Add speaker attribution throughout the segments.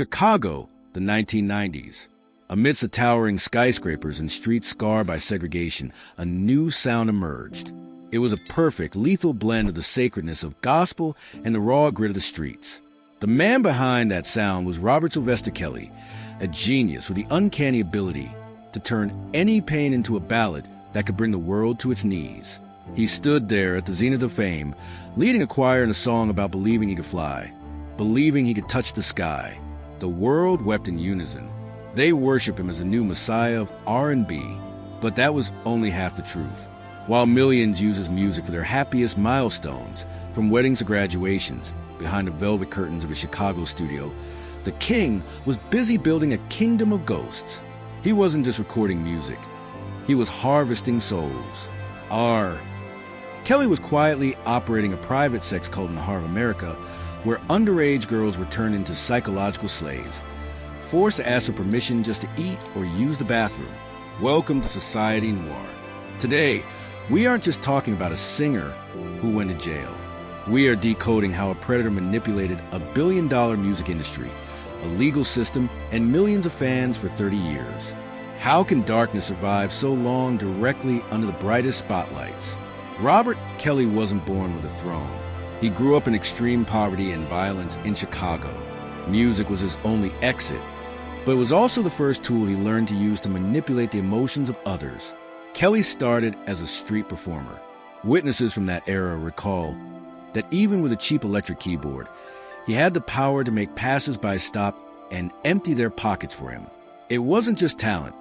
Speaker 1: Chicago, the 1990s. Amidst the towering skyscrapers and streets scarred by segregation, a new sound emerged. It was a perfect, lethal blend of the sacredness of gospel and the raw grit of the streets. The man behind that sound was Robert Sylvester Kelly, a genius with the uncanny ability to turn any pain into a ballad that could bring the world to its knees. He stood there at the zenith of fame, leading a choir in a song about believing he could fly, believing he could touch the sky. The world wept in unison. They worshiped him as the new messiah of R&B, but that was only half the truth. While millions use his music for their happiest milestones, from weddings to graduations, behind the velvet curtains of his Chicago studio, the king was busy building a kingdom of ghosts. He wasn't just recording music. He was harvesting souls. Kelly was quietly operating a private sex cult in the heart of America, where underage girls were turned into psychological slaves, forced to ask for permission just to eat or use the bathroom. Welcome to Society Noir. Today, we aren't just talking about a singer who went to jail. We are decoding how a predator manipulated a billion-dollar music industry, a legal system, and millions of fans for 30 years. How can darkness survive so long directly under the brightest spotlights? Robert Kelly wasn't born with a throne. He grew up in extreme poverty and violence in Chicago. Music was his only exit, but it was also the first tool he learned to use to manipulate the emotions of others. Kelly started as a street performer. Witnesses from that era recall that even with a cheap electric keyboard, he had the power to make passers-by stop and empty their pockets for him. It wasn't just talent,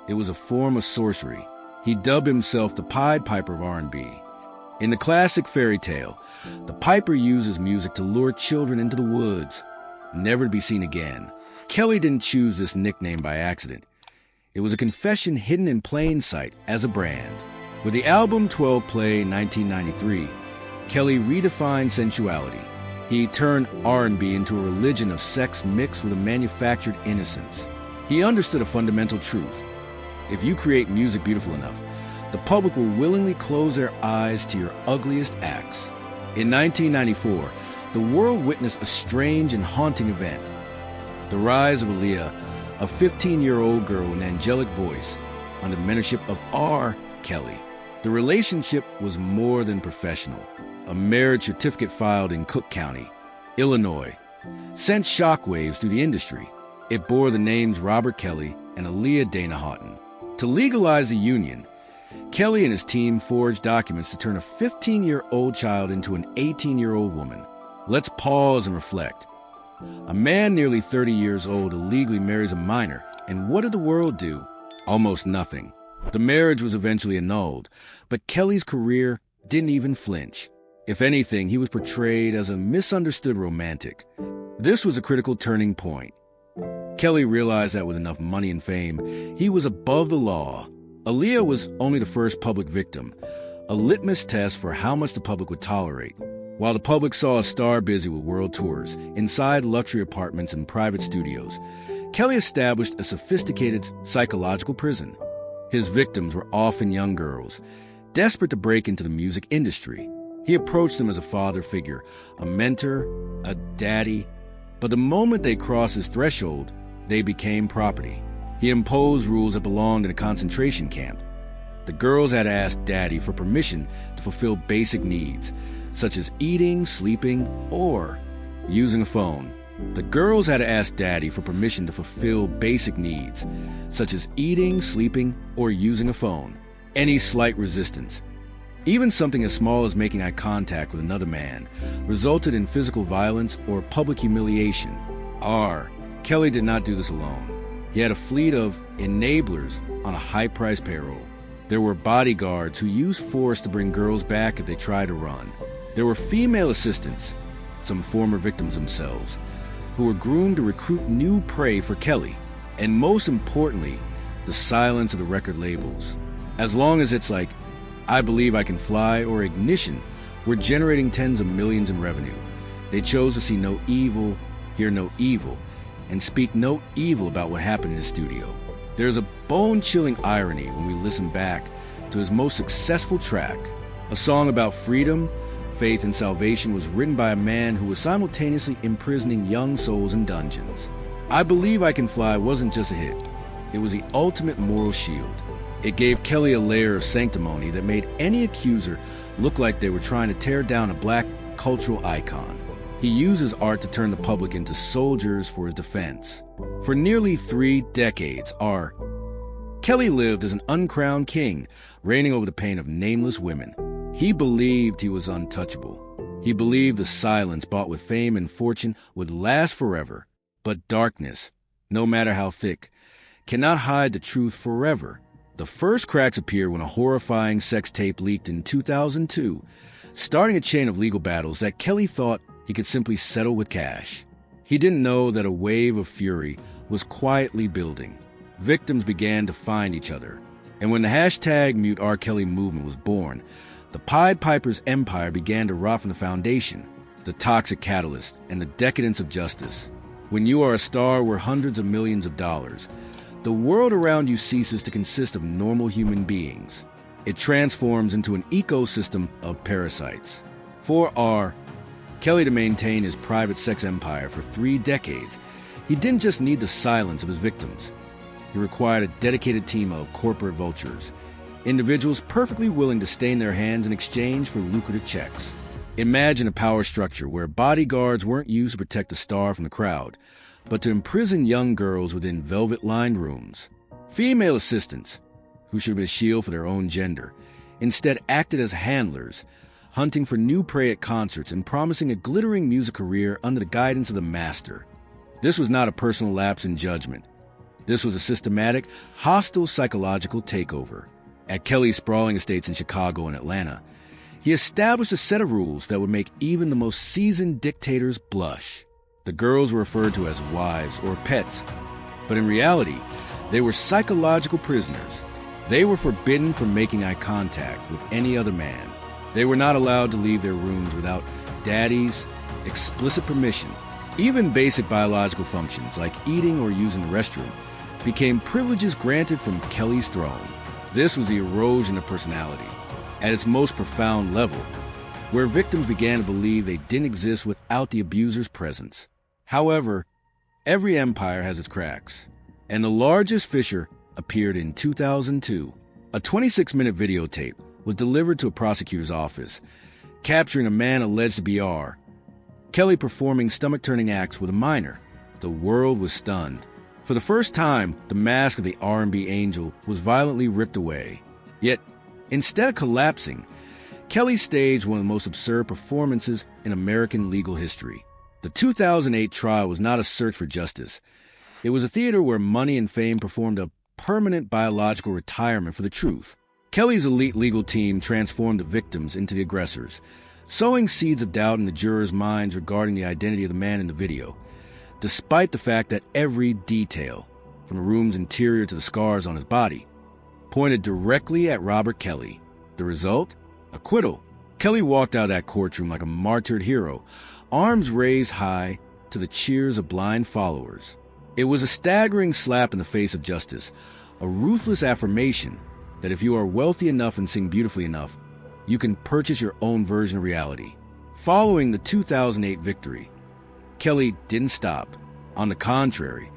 Speaker 1: it was a form of sorcery. He dubbed himself the Pied Piper of R&B. In the classic fairy tale, the piper uses music to lure children into the woods, never to be seen again. Kelly didn't choose this nickname by accident. It was a confession hidden in plain sight as a brand. With the album 12 Play in 1993, Kelly redefined sensuality. He turned R&B into a religion of sex mixed with a manufactured innocence. He understood a fundamental truth. If you create music beautiful enough, the public will willingly close their eyes to your ugliest acts. In 1994, the world witnessed a strange and haunting event. The rise of Aaliyah, a 15-year-old girl with an angelic voice, under the mentorship of R. Kelly. The relationship was more than professional. A marriage certificate filed in Cook County, Illinois, sent shockwaves through the industry. It bore the names Robert Kelly and Aaliyah Dana Houghton. To legalize the union, Kelly and his team forged documents to turn a 15-year-old child into an 18-year-old woman. Let's pause and reflect. A man nearly 30 years old illegally marries a minor, and what did the world do? Almost nothing. The marriage was eventually annulled, but Kelly's career didn't even flinch. If anything, he was portrayed as a misunderstood romantic. This was a critical turning point. Kelly realized that with enough money and fame, he was above the law. Aaliyah was only the first public victim, a litmus test for how much the public would tolerate. While the public saw a star busy with world tours, inside luxury apartments and private studios, Kelly established a sophisticated psychological prison. His victims were often young girls, desperate to break into the music industry. He approached them as a father figure, a mentor, a daddy, but the moment they crossed his threshold, they became property. He imposed rules that belonged in a concentration camp. The girls had to ask daddy for permission to fulfill basic needs, such as eating, sleeping, or using a phone. The girls had to ask daddy for permission to fulfill basic needs, such as eating, sleeping, or using a phone. Any slight resistance, even something as small as making eye contact with another man, resulted in physical violence or public humiliation. Kelly did not do this alone. He had a fleet of enablers on a high-priced payroll. There were bodyguards who used force to bring girls back if they tried to run. There were female assistants, some former victims themselves, who were groomed to recruit new prey for Kelly. And most importantly, the silence of the record labels. As long as it's like, I Believe I Can Fly or Ignition, we're generating tens of millions in revenue. They chose to see no evil, hear no evil, and speak no evil about what happened in his studio. There's a bone-chilling irony when we listen back to his most successful track. A song about freedom, faith, and salvation was written by a man who was simultaneously imprisoning young souls in dungeons. I Believe I Can Fly wasn't just a hit. It was the ultimate moral shield. It gave Kelly a layer of sanctimony that made any accuser look like they were trying to tear down a black cultural icon. He used his art to turn the public into soldiers for his defense. For nearly 3 decades, Kelly lived as an uncrowned king, reigning over the pain of nameless women. He believed he was untouchable. He believed the silence bought with fame and fortune would last forever. But darkness, no matter how thick, cannot hide the truth forever. The first cracks appeared when a horrifying sex tape leaked in 2002, starting a chain of legal battles that Kelly thought he could simply settle with cash. He didn't know that a wave of fury was quietly building. Victims began to find each other. And when the hashtag Mute R. Kelly movement was born, the Pied Piper's empire began to rot from the foundation, the toxic catalyst and the decadence of justice. When you are a star worth hundreds of millions of dollars, the world around you ceases to consist of normal human beings. It transforms into an ecosystem of parasites. For Kelly to maintain his private sex empire for 3 decades, he didn't just need the silence of his victims. He required a dedicated team of corporate vultures, individuals perfectly willing to stain their hands in exchange for lucrative checks. Imagine a power structure where bodyguards weren't used to protect the star from the crowd, but to imprison young girls within velvet-lined rooms. Female assistants, who should have been a shield for their own gender, instead acted as handlers, hunting for new prey at concerts and promising a glittering music career under the guidance of the master. This was not a personal lapse in judgment. This was a systematic, hostile psychological takeover. At Kelly's sprawling estates in Chicago and Atlanta, he established a set of rules that would make even the most seasoned dictators blush. The girls were referred to as wives or pets, but in reality, they were psychological prisoners. They were forbidden from making eye contact with any other man. They were not allowed to leave their rooms without daddy's explicit permission. Even basic biological functions like eating or using the restroom became privileges granted from Kelly's throne. This was the erosion of personality at its most profound level, where victims began to believe they didn't exist without the abuser's presence. However, every empire has its cracks, and the largest fissure appeared in 2002. A 26-minute videotape was delivered to a prosecutor's office, capturing a man alleged to be Kelly performing stomach-turning acts with a minor. The world was stunned. For the first time, the mask of the R&B angel was violently ripped away. Yet, instead of collapsing, Kelly staged one of the most absurd performances in American legal history. The 2008 trial was not a search for justice. It was a theater where money and fame performed a permanent biological retirement for the truth. Kelly's elite legal team transformed the victims into the aggressors, sowing seeds of doubt in the jurors' minds regarding the identity of the man in the video, despite the fact that every detail, from the room's interior to the scars on his body, pointed directly at Robert Kelly. The result? Acquittal. Kelly walked out of that courtroom like a martyred hero, arms raised high to the cheers of blind followers. It was a staggering slap in the face of justice, a ruthless affirmation that if you are wealthy enough and sing beautifully enough, you can purchase your own version of reality. Following the 2008 victory, Kelly didn't stop. On the contrary,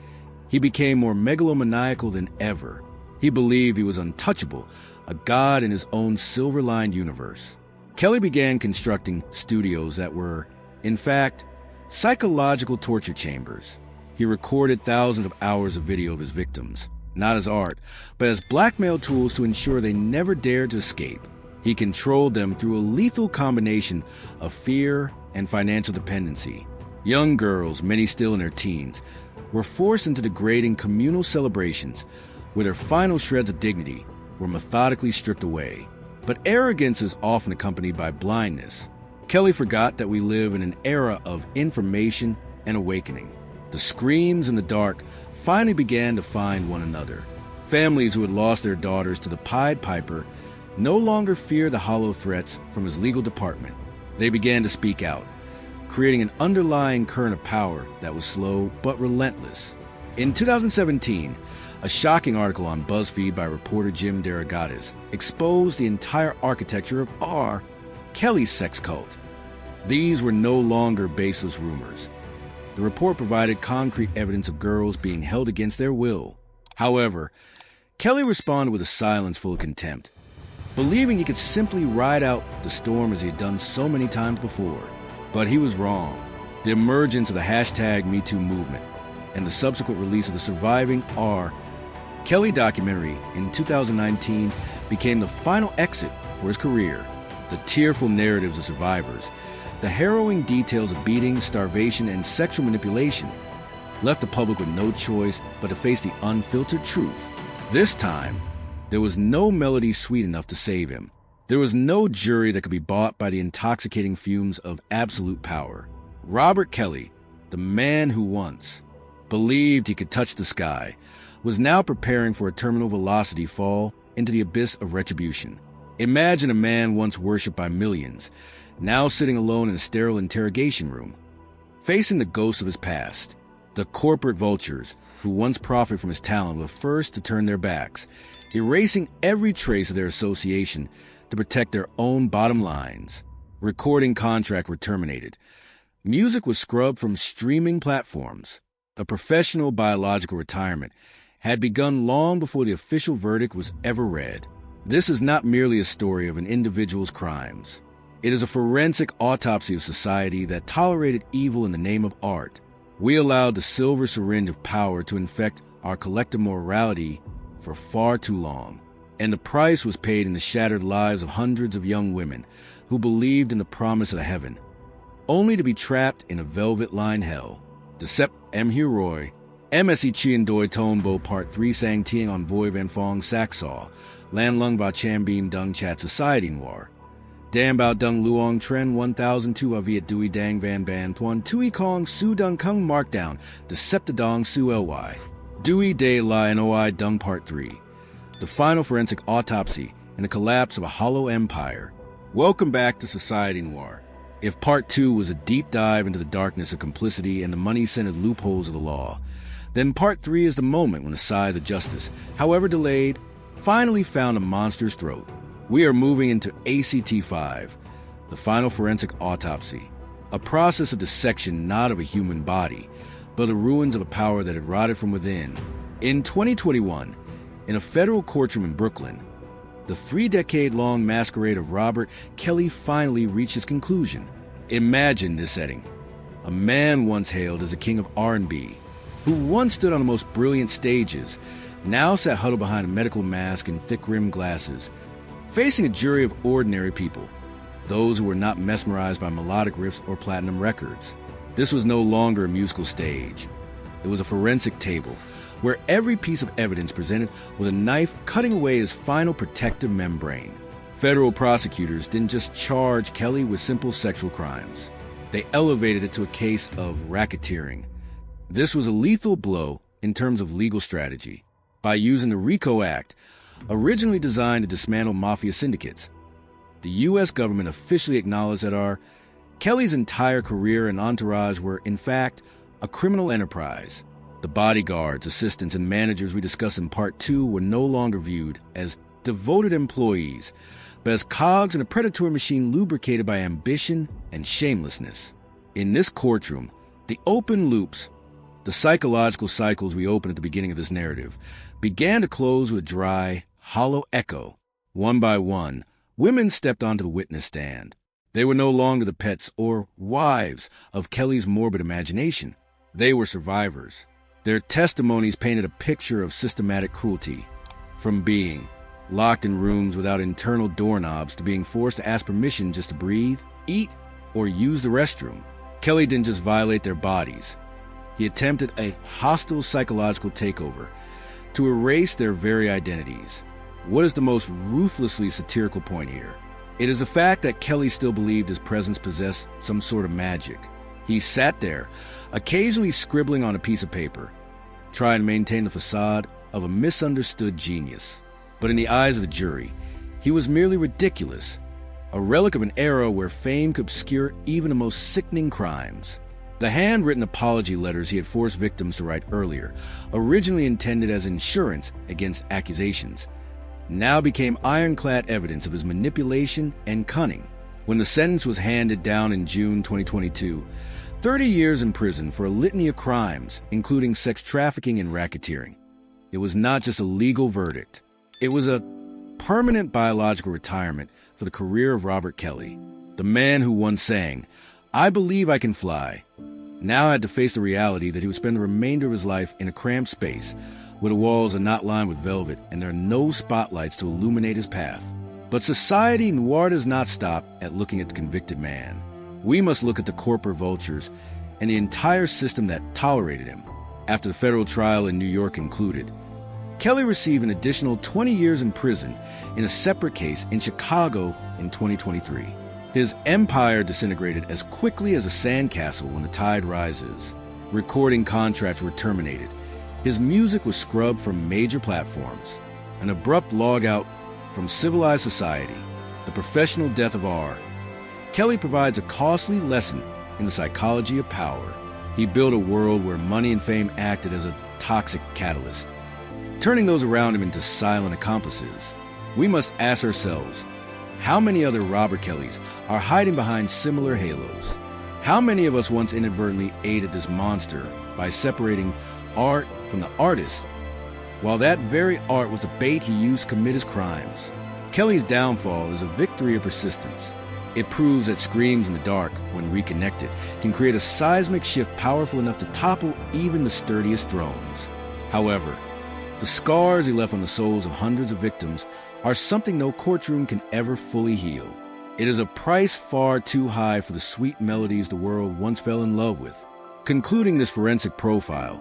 Speaker 1: he became more megalomaniacal than ever. He believed he was untouchable, a god in his own silver-lined universe. Kelly began constructing studios that were, in fact, psychological torture chambers. He recorded thousands of hours of video of his victims, not as art, but as blackmail tools to ensure they never dared to escape. He controlled them through a lethal combination of fear and financial dependency. Young girls, many still in their teens, were forced into degrading communal celebrations where their final shreds of dignity were methodically stripped away. But arrogance is often accompanied by blindness. Kelly forgot that we live in an era of information and awakening. The screams in the dark finally began to find one another. Families who had lost their daughters to the Pied Piper no longer feared the hollow threats from his legal department. They began to speak out, creating an underlying current of power that was slow but relentless. In 2017, a shocking article on BuzzFeed by reporter Jim DeRogatis exposed the entire architecture of Kelly's sex cult. These were no longer baseless rumors. The report provided concrete evidence of girls being held against their will. However, Kelly responded with a silence full of contempt, believing he could simply ride out the storm as he had done so many times before. But he was wrong. The emergence of the hashtag MeToo movement and the subsequent release of the Surviving R. Kelly documentary in 2019 became the final exit for his career. The tearful narratives of survivors, the harrowing details of beating, starvation, and sexual manipulation left the public with no choice but to face the unfiltered truth. This time, there was no melody sweet enough to save him. There was no jury that could be bought by the intoxicating fumes of absolute power. Robert Kelly, the man who once believed he could touch the sky, was now preparing for a terminal velocity fall into the abyss of retribution. Imagine a man once worshipped by millions, now sitting alone in a sterile interrogation room, facing the ghosts of his past. The corporate vultures who once profited from his talent were first to turn their backs, erasing every trace of their association to protect their own bottom lines. Recording contracts were terminated. Music was scrubbed from streaming platforms. A professional biological retirement had begun long before the official verdict was ever read. This is not merely a story of an individual's crimes. It is a forensic autopsy of society that tolerated evil in the name of art. We allowed the silver syringe of power to infect our collective morality for far too long. And the price was paid in the shattered lives of hundreds of young women who believed in the promise of heaven, only to be trapped in a velvet-lined hell. Dissect M. Roy, MSC Chien Doi Ton Bo Part 3 Sang Tieng on Voi Van Fong Saxaw, Lan Lung Ba Cham Beam Dung Chat Society Noir, Dan Bao Dung Luong Tren 1002 Viet Dui Dang Van Ban Thuan Tui Kong Su Dung Kung Markdown, Deceptidong Su Ly, Dui De La Noi Dung Part 3, the final forensic autopsy and the collapse of a hollow empire. Welcome back to Society Noir. If Part 2 was a deep dive into the darkness of complicity and the money-scented loopholes of the law, then Part 3 is the moment when the scythe of justice, however delayed, finally found a monster's throat. We are moving into ACT-5, the final forensic autopsy, a process of dissection not of a human body, but the ruins of a power that had rotted from within. In 2021, in a federal courtroom in Brooklyn, the 3-decade-long masquerade of Robert Kelly finally reached its conclusion. Imagine this setting. A man once hailed as a king of R&B, who once stood on the most brilliant stages, now sat huddled behind a medical mask and thick-rimmed glasses, facing a jury of ordinary people, those who were not mesmerized by melodic riffs or platinum records. This was no longer a musical stage. It was a forensic table, where every piece of evidence presented with a knife cutting away his final protective membrane. Federal prosecutors didn't just charge Kelly with simple sexual crimes. They elevated it to a case of racketeering. This was a lethal blow in terms of legal strategy. By using the RICO Act, originally designed to dismantle mafia syndicates, the U.S. government officially acknowledged that Kelly's entire career and entourage were, in fact, a criminal enterprise. The bodyguards, assistants, and managers we discussed in Part 2 were no longer viewed as devoted employees, but as cogs in a predatory machine lubricated by ambition and shamelessness. In this courtroom, the open loops, the psychological cycles we opened at the beginning of this narrative, began to close with a dry, hollow echo. One by one, women stepped onto the witness stand. They were no longer the pets or wives of Kelly's morbid imagination. They were survivors. Their testimonies painted a picture of systematic cruelty, from being locked in rooms without internal doorknobs to being forced to ask permission just to breathe, eat, or use the restroom. Kelly didn't just violate their bodies. He attempted a hostile psychological takeover to erase their very identities. What is the most ruthlessly satirical point here? It is the fact that Kelly still believed his presence possessed some sort of magic. He sat there, occasionally scribbling on a piece of paper, trying to maintain the facade of a misunderstood genius. But in the eyes of the jury, he was merely ridiculous, a relic of an era where fame could obscure even the most sickening crimes. The handwritten apology letters he had forced victims to write earlier, originally intended as insurance against accusations, now became ironclad evidence of his manipulation and cunning. When the sentence was handed down in June 2022, 30 years in prison for a litany of crimes, including sex trafficking and racketeering. It was not just a legal verdict. It was a permanent biological retirement for the career of Robert Kelly, the man who once sang, "I believe I can fly," now had to face the reality that he would spend the remainder of his life in a cramped space where the walls are not lined with velvet and there are no spotlights to illuminate his path. But Society Noir does not stop at looking at the convicted man. We must look at the corporate vultures and the entire system that tolerated him. After the federal trial in New York concluded, Kelly received an additional 20 years in prison in a separate case in Chicago in 2023. His empire disintegrated as quickly as a sandcastle when the tide rises. Recording contracts were terminated. His music was scrubbed from major platforms. An abrupt logout from civilized society, the professional death of art. Kelly provides a costly lesson in the psychology of power. He built a world where money and fame acted as a toxic catalyst, turning those around him into silent accomplices. We must ask ourselves, how many other Robert Kellys are hiding behind similar halos? How many of us once inadvertently aided this monster by separating art from the artist, while that very art was the bait he used to commit his crimes? Kelly's downfall is a victory of persistence. It proves that screams in the dark, when reconnected, can create a seismic shift powerful enough to topple even the sturdiest thrones. However, the scars he left on the souls of hundreds of victims are something no courtroom can ever fully heal. It is a price far too high for the sweet melodies the world once fell in love with. Concluding this forensic profile,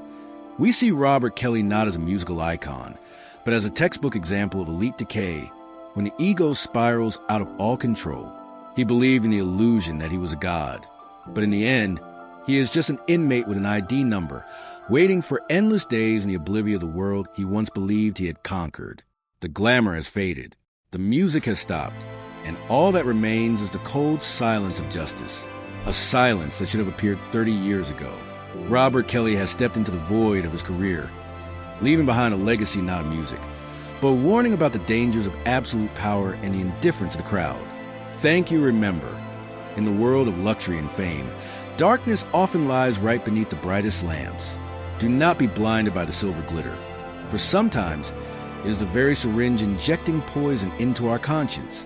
Speaker 1: we see Robert Kelly not as a musical icon, but as a textbook example of elite decay when the ego spirals out of all control. He believed in the illusion that he was a god, but in the end, he is just an inmate with an ID number, waiting for endless days in the oblivion of the world he once believed he had conquered. The glamour has faded, the music has stopped, and all that remains is the cold silence of justice, a silence that should have appeared 30 years ago. Robert Kelly has stepped into the void of his career, leaving behind a legacy not of music, but a warning about the dangers of absolute power and the indifference of the crowd. Thank you. Remember, in the world of luxury and fame, darkness often lies right beneath the brightest lamps. Do not be blinded by the silver glitter, for sometimes it is the very syringe injecting poison into our conscience